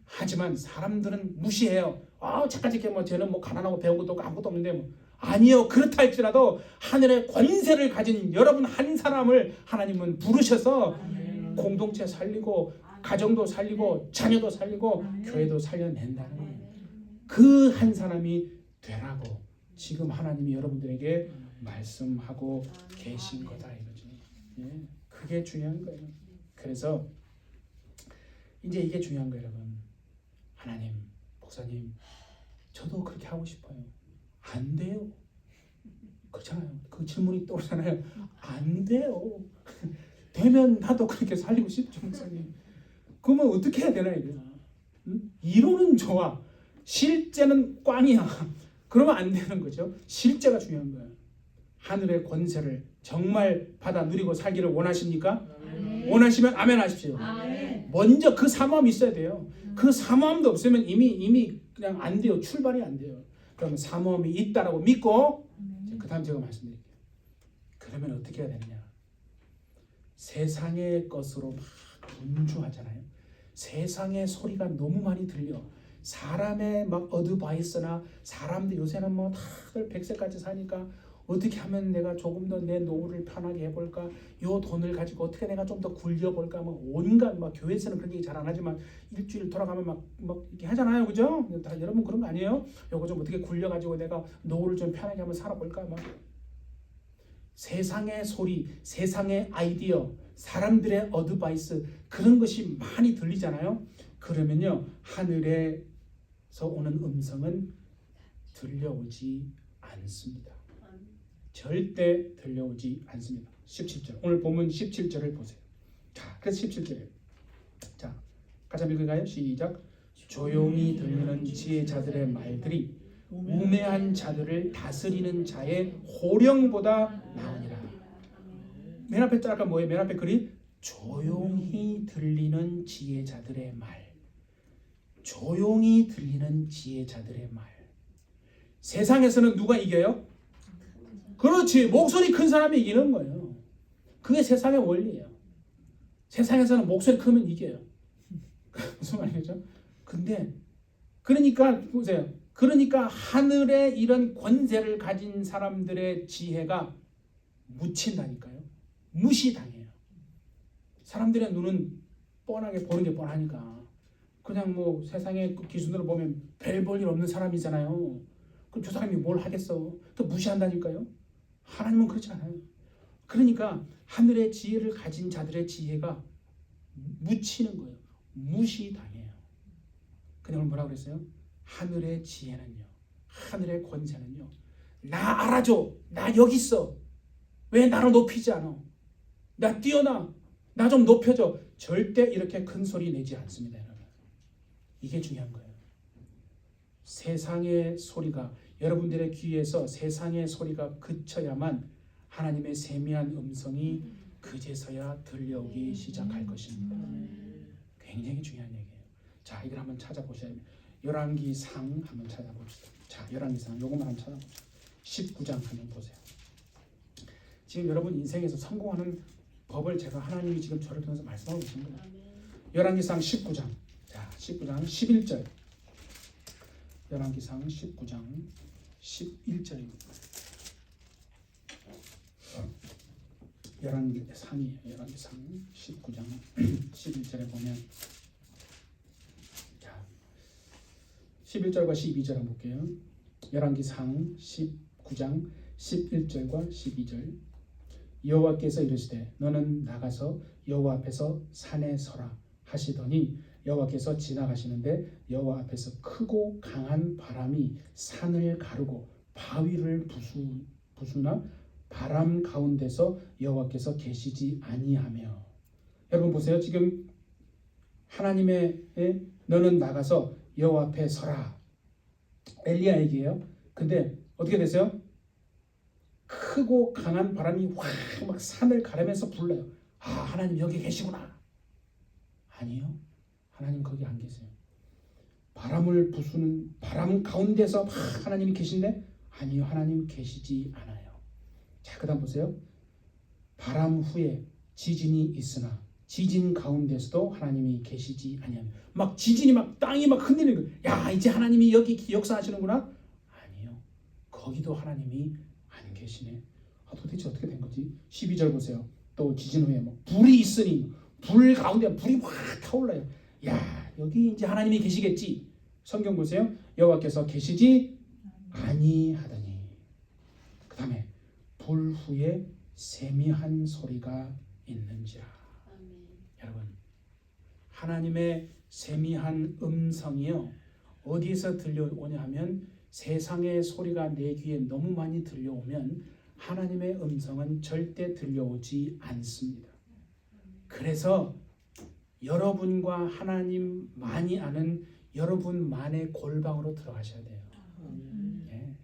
[SPEAKER 1] 하지만 사람들은 무시해요. 착하지, 뭐 쟤는 뭐 가난하고 배운 것도 없고 아무것도 없는데 뭐. 아니요. 그렇다 할지라도 하늘의 권세를 가진 여러분 한 사람을 하나님은 부르셔서 공동체 살리고 가정도 살리고 자녀도 살리고 교회도 살려낸다는 거예요. 그 한 사람이 되라고 지금 하나님이 여러분들에게 말씀하고 계신 거다 이거죠. 예, 그게 중요한 거예요. 그래서 이제 이게 중요한 거예요, 여러분. 하나님, 목사님, 저도 그렇게 하고 싶어요. 안 돼요. 그렇잖아요. 그 질문이 또 오잖아요. 안 돼요. 되면 나도 그렇게 살리고 싶죠, 목사님. 그러면 어떻게 해야 되나 이거야. 이론은 좋아. 실제는 꽝이야. 그러면 안 되는 거죠. 실제가 중요한 거야. 하늘의 권세를 정말 받아 누리고 살기를 원하십니까? 원하시면 아멘 하십시오. 먼저 그 사모함이 있어야 돼요. 그 사모함도 없으면 이미 그냥 안 돼요. 출발이 안 돼요. 그러면 사모함이 있다라고 믿고 그 다음 제가 말씀드릴게요. 그러면 어떻게 해야 되느냐. 세상의 것으로 막 분주하잖아요. 세상의 소리가 너무 많이 들려. 사람의 막 어드바이스나 사람들 요새는 뭐 다들 100세까지 사니까 어떻게 하면 내가 조금 더 내 노후를 편하게 해볼까? 요 돈을 가지고 어떻게 내가 좀 더 굴려볼까? 뭐 온갖 막 교회에서는 그런 얘기 잘 안 하지만 일주일 돌아가면 막 이렇게 하잖아요, 그죠? 다 여러분 그런 거 아니에요? 요거 좀 어떻게 굴려가지고 내가 노후를 좀 편하게 한번 살아볼까? 막 세상의 소리, 세상의 아이디어, 사람들의 어드바이스 그런 것이 많이 들리잖아요. 그러면요 하늘에서 오는 음성은 들려오지 않습니다. 절대 들려오지 않습니다. 17절 오늘 본문 17절을 보세요. 자, 그래서 17절에 자 같이 한번 읽을까요? 시작. 조용히 들리는 지혜자들의 말들이 우매한 자들을 다스리는 자의 호령보다 나으니라. 맨 앞에 아까 뭐예요? 맨 앞에 글이 조용히 들리는 지혜자들의 말. 조용히 들리는 지혜자들의 말. 세상에서는 누가 이겨요? 그렇지. 목소리 큰 사람이 이기는 거예요. 그게 세상의 원리예요. 세상에서는 목소리 크면 이겨요. 무슨 말이죠? 근데 그러니까 보세요. 그러니까 하늘의 이런 권세를 가진 사람들의 지혜가 묻힌다니까요. 무시당해요. 사람들의 눈은 뻔하게 보는 게 뻔하니까 그냥 뭐 세상의 그 기준으로 보면 별 볼 일 없는 사람이잖아요. 그럼 저 사람이 뭘 하겠어? 또 무시한다니까요. 하나님은 그렇지 않아요. 그러니까 하늘의 지혜를 가진 자들의 지혜가 묻히는 거예요. 무시당해요. 근데 오늘 뭐라고 그랬어요? 하늘의 지혜는요, 하늘의 권세는요, 나 알아줘, 나 여기 있어, 왜 나를 높이지 않아? 나 뛰어나, 나 좀 높여줘. 절대 이렇게 큰 소리 내지 않습니다, 여러분. 이게 중요한 거예요. 세상의 소리가, 여러분들의 귀에서 세상의 소리가 그쳐야만 하나님의 세미한 음성이 그제서야 들려오기 시작할 것입니다. 굉장히 중요한 얘기예요. 자, 이걸 한번 찾아보셔야 돼요. 열왕기상 한번 찾아봅시다. 자, 열왕기상 요것만 한번 찾아봅시다. 19장 한번 보세요. 지금 여러분 인생에서 성공하는 법을 제가 하나님이 지금 저를 통해서 말씀하고 계신 거예요. 열왕기상 19장. 자, 19장 11절. 열왕기상 19장 11절입니다. 열왕기상이에요. 열왕기상 19장 11절에 보면, 자, 11절과 12절 한번 볼게요. 열왕기상 19장 11절과 12절. 여호와께서 이르시되 너는 나가서 여호와 앞에서 산에 서라 하시더니 여호와께서 지나가시는데 여호와 앞에서 크고 강한 바람이 산을 가르고 바위를 부수나 바람 가운데서 여호와께서 계시지 아니하며. 여러분 보세요. 지금 하나님의 너는 나가서 여호와 앞에 서라, 엘리야 얘기예요. 근데 어떻게 됐어요? 크고 강한 바람이 확 막 산을 가르면서 불러요. 아, 하나님 여기 계시구나. 아니요, 하나님 거기 안 계세요. 바람을 부수는 바람 가운데서 막 하나님이 계신데, 아니요, 하나님 계시지 않아요. 자, 그 다음 보세요. 바람 후에 지진이 있으나 지진 가운데서도 하나님이 계시지 아니하며. 막 지진이 막 땅이 막 흔들리는 거예요. 야, 이제 하나님이 여기 역사하시는구나. 아니요, 거기도 하나님이 안 계시네. 아, 도대체 어떻게 된 거지? 12절 보세요. 또 지진 후에 뭐 불이 있으니 불 가운데 불이 확 타올라요. 야, 여기 이제 하나님이 계시겠지. 성경 보세요. 여호와께서 계시지 아니하더니. 그 다음에 불 후에 세미한 소리가 있는지라. 여러분, 하나님의 세미한 음성이요, 어디에서 들려오냐 하면, 세상의 소리가 내 귀에 너무 많이 들려오면 하나님의 음성은 절대 들려오지 않습니다. 그래서 여러분과 하나님 많이 아는 여러분만의 골방으로 들어가셔야 돼요. 예.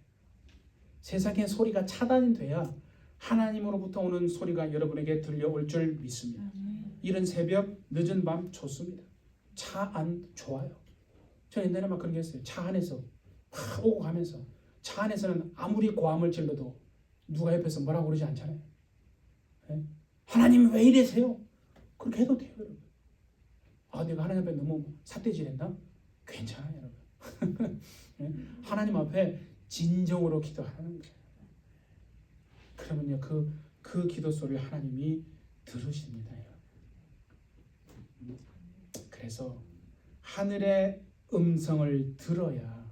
[SPEAKER 1] 세상의 소리가 차단이 돼야 하나님으로부터 오는 소리가 여러분에게 들려올 줄 믿습니다. 이른 새벽, 늦은 밤 좋습니다. 차 안 좋아요. 저 옛날에 막 그런 게 있어요. 차 안에서 막 오고 가면서, 차 안에서는 아무리 고함을 질러도 누가 옆에서 뭐라고 그러지 않잖아요. 예? 하나님 왜 이러세요? 그렇게 해도 돼요, 여러분. 아, 내가 하나님 앞에 너무 삿대질했나? 괜찮아요, 여러분. 예? 하나님 앞에 진정으로 기도하는 거예요. 그러면요, 그 기도 소리를 하나님이 들으십니다, 여러분. 그래서 하늘의 음성을 들어야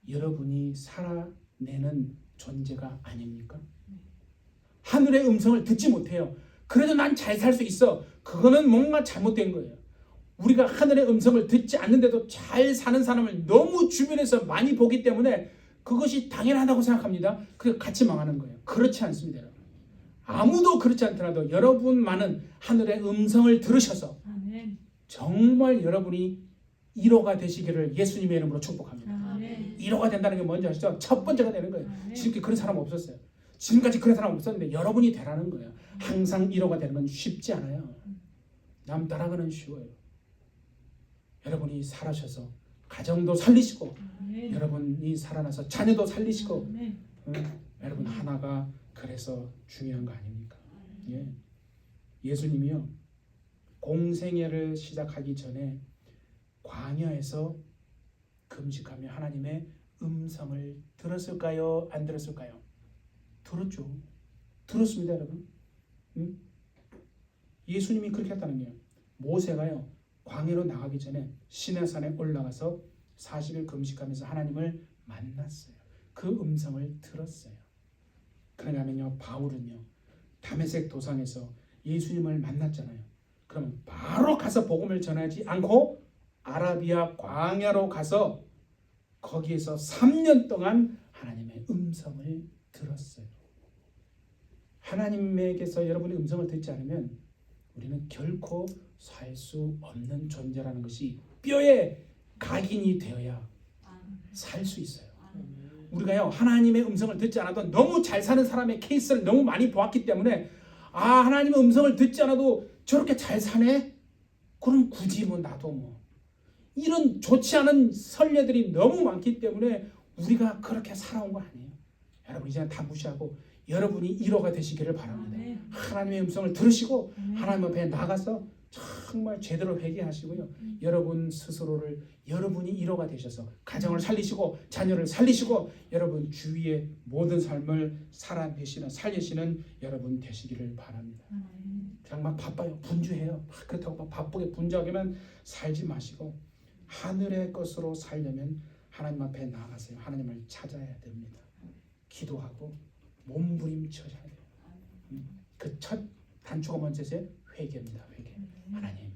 [SPEAKER 1] 여러분이 살아내는 존재가 아닙니까? 하늘의 음성을 듣지 못해요. 그래도 난 잘 살 수 있어. 그거는 뭔가 잘못된 거예요. 우리가 하늘의 음성을 듣지 않는데도 잘 사는 사람을 너무 주변에서 많이 보기 때문에 그것이 당연하다고 생각합니다. 그게 같이 망하는 거예요. 그렇지 않습니다, 여러분. 아무도 그렇지 않더라도 여러분만은 하늘의 음성을 들으셔서 정말 여러분이 1호가 되시기를 예수님의 이름으로 축복합니다. 1호가 된다는 게 뭔지 아시죠? 첫 번째가 되는 거예요. 지금까지 그런 사람 없었어요. 지금까지 그런 사람 없었는데 여러분이 되라는 거예요. 항상 1호가 되는 건 쉽지 않아요. 남 따라가는 쉬워요. 여러분이 살아셔서 가정도 살리시고 여러분이 살아나서 자녀도 살리시고 여러분 하나가 그래서 중요한 거 아닙니까? 예. 예수님이요 공생애를 시작하기 전에 광야에서 금식하며 하나님의 음성을 들었을까요? 안 들었을까요? 들었죠. 들었습니다, 여러분. 예수님이 그렇게 했다는 거예요. 모세가요 광야로 나가기 전에 시내산에 올라가서 40일 금식하면서 하나님을 만났어요. 그 음성을 들었어요. 그러냐면요 바울은요 다메섹 도상에서 예수님을 만났잖아요. 그럼 바로 가서 복음을 전하지 않고 아라비아 광야로 가서 거기에서 3년 동안 하나님의 음성을 들었어요. 하나님에게서 여러분의 음성을 듣지 않으면 우리는 결코 살 수 없는 존재라는 것이 뼈에 각인이 되어야 살 수 있어요. 우리가요 하나님의 음성을 듣지 않아도 너무 잘 사는 사람의 케이스를 너무 많이 보았기 때문에 하나님의 음성을 듣지 않아도 저렇게 잘 사네? 그럼 굳이 나도 이런 좋지 않은 선례들이 너무 많기 때문에 우리가 그렇게 살아온 거 아니에요. 여러분 이제는 다 무시하고 여러분이 1호가 되시기를 바랍니다. 하나님의 음성을 들으시고 하나님 앞에 나가서 정말 제대로 회개하시고요. 여러분 스스로를 여러분이 1호가 되셔서 가정을 살리시고 자녀를 살리시고 여러분 주위의 모든 삶을 살리시는 여러분 되시기를 바랍니다. 정말 바빠요. 분주해요. 그렇다고 바쁘게 분주하게만 살지 마시고 하늘의 것으로 살려면 하나님 앞에 나가세요. 하나님을 찾아야 됩니다. 기도하고 몸부림쳐야 돼요. 그 첫 단초가 먼저세요. 회개입니다. 회개. 하나님,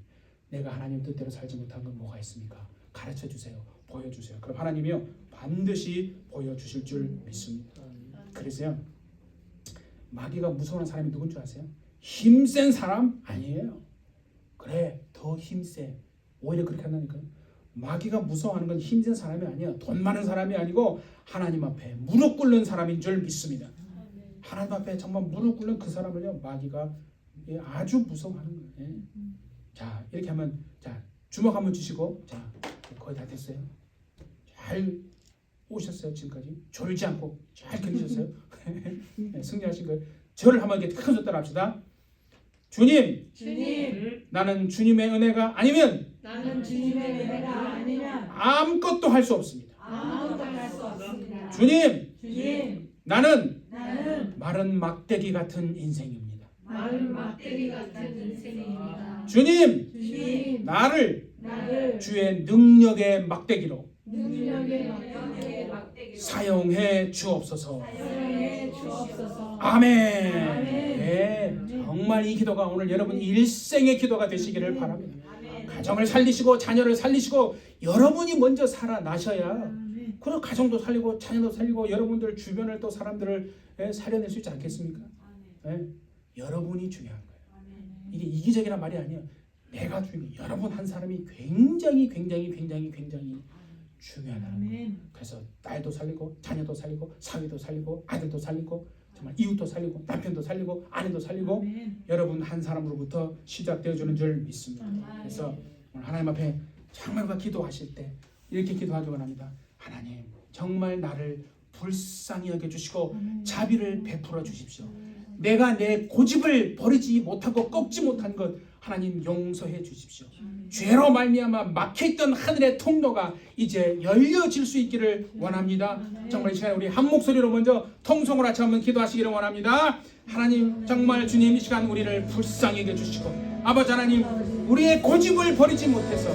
[SPEAKER 1] 내가 하나님 뜻대로 살지 못한 건 뭐가 있습니까? 가르쳐 주세요. 보여주세요. 그럼 하나님이요 반드시 보여주실 줄 믿습니다. 그래서요 마귀가 무서워하는 사람이 누군 줄 아세요? 힘센 사람 아니에요. 그래 더 힘세. 오히려 그렇게 한다니까요. 마귀가 무서워하는 건 힘센 사람이 아니야. 돈 많은 사람이 아니고 하나님 앞에 무릎 꿇는 사람인 줄 믿습니다. 하나님 앞에 정말 무릎 꿇는 그 사람을요 마귀가 아주 무서워하는 거예요. 자 이렇게 하면 자 주먹 한번 주시고 자 거의 다 됐어요. 잘 오셨어요. 지금까지 졸지 않고 잘 견디셨어요. 네, 승리하신 거예요. 저를 한번 이렇게 큰 소리 따라 합시다. 주님, 나는 주님의 은혜가 아니면 아무것도 할 수 없습니다. 주님, 나는 마른 막대기 같은 인생입니다. 주님, 나를 주의 능력의 막대기로 사용해 주옵소서. 아멘. 네, 정말 이 기도가 오늘 여러분 일생의 기도가 되시기를 바랍니다. 가정을 살리시고 자녀를 살리시고 여러분이 먼저 살아나셔야 그리고 가정도 살리고 자녀도 살리고 여러분들 주변을 또 사람들을 살려낼 수 있지 않겠습니까? 네, 여러분이 중요한 거예요. 이게 이기적이란 말이 아니에요. 내가 중요해요. 여러분 한 사람이 굉장히 중요하다는 거예요. 그래서 딸도 살리고 자녀도 살리고 사위도 살리고 아들도 살리고 정말 이웃도 살리고 남편도 살리고 아내도 살리고 여러분 한 사람으로부터 시작되어주는 줄 믿습니다. 그래서 오늘 하나님 앞에 정말 우리가 기도하실 때 이렇게 기도하기 원합니다. 하나님 정말 나를 불쌍히 여겨주시고 자비를 베풀어 주십시오. 내가 내 고집을 버리지 못하고 꺾지 못한 것 하나님 용서해 주십시오. 죄로 말미암아 막혀있던 하늘의 통로가 이제 열려질 수 있기를 원합니다. 정말 이 시간에 우리 한 목소리로 먼저 통성으로 같이 한번 기도하시기를 원합니다. 하나님 정말 주님 이 시간 우리를 불쌍히 여겨주시고 아버지 하나님 우리의 고집을 버리지 못해서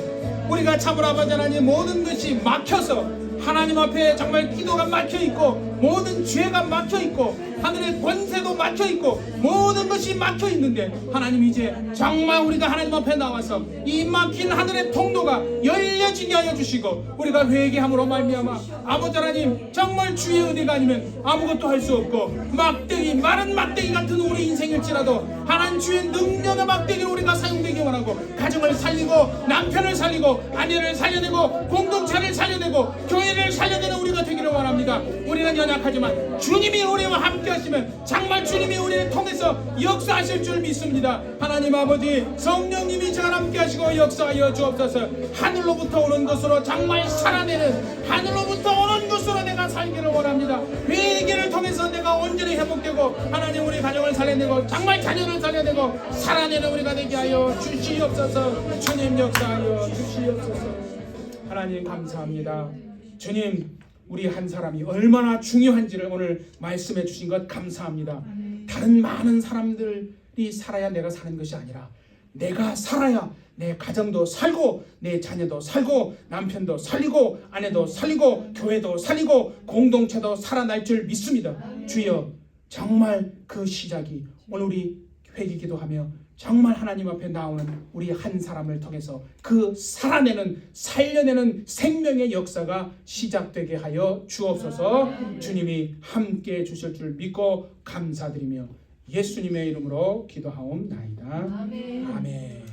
[SPEAKER 1] 우리가 참으로 아버지 하나님 모든 것이 막혀서 하나님 앞에 정말 기도가 막혀있고 모든 죄가 막혀있고 하늘의 권세도 막혀있고 모든 것이 막혀있는데 하나님 이제 정말 우리가 하나님 앞에 나와서 이 막힌 하늘의 통로가 열려지게 하여 주시고 우리가 회개함으로 말미암아 아버지 하나님 정말 주의 은혜가 아니면 아무것도 할 수 없고 막대기 마른 막대기 같은 우리 인생일지라도 하나님 주의 능력의 막대기로 우리가 사용되기 원하고 가정을 살리고 남편을 살리고 아내를 살려내고 공동체를 살려내고 교회를 살려내는 우리가 되기를 원합니다. 우리는 연약하지만 주님이 우리와 함께 하시면 정말 주님이 우리를 통해서 역사하실 줄 믿습니다. 하나님 아버지, 성령님이 저와 함께 하시고 역사하여 주옵소서. 하늘로부터 오는 것으로 정말 살아내는, 하늘로부터 오는 것으로 내가 살기를 원합니다. 회개를 통해서 내가 온전히 회복되고 하나님 우리 가정을 살려내고 정말 자녀를 살려내고 살아내는 우리가 되게 하여 주시옵소서. 주님 역사하여 주시옵소서. 하나님 감사합니다. 주님, 우리 한 사람이 얼마나 중요한지를 오늘 말씀해 주신 것 감사합니다. 다른 많은 사람들이 살아야 내가 사는 것이 아니라 내가 살아야 내 가정도 살고 내 자녀도 살고 남편도 살리고 아내도 살리고 교회도 살리고 공동체도 살아날 줄 믿습니다. 주여, 정말 그 시작이 오늘 우리 회개기도하며 정말 하나님 앞에 나오는 우리 한 사람을 통해서 그 살아내는, 살려내는 생명의 역사가 시작되게 하여 주옵소서. 주님이 함께 주실 줄 믿고 감사드리며 예수님의 이름으로 기도하옵나이다. 아멘.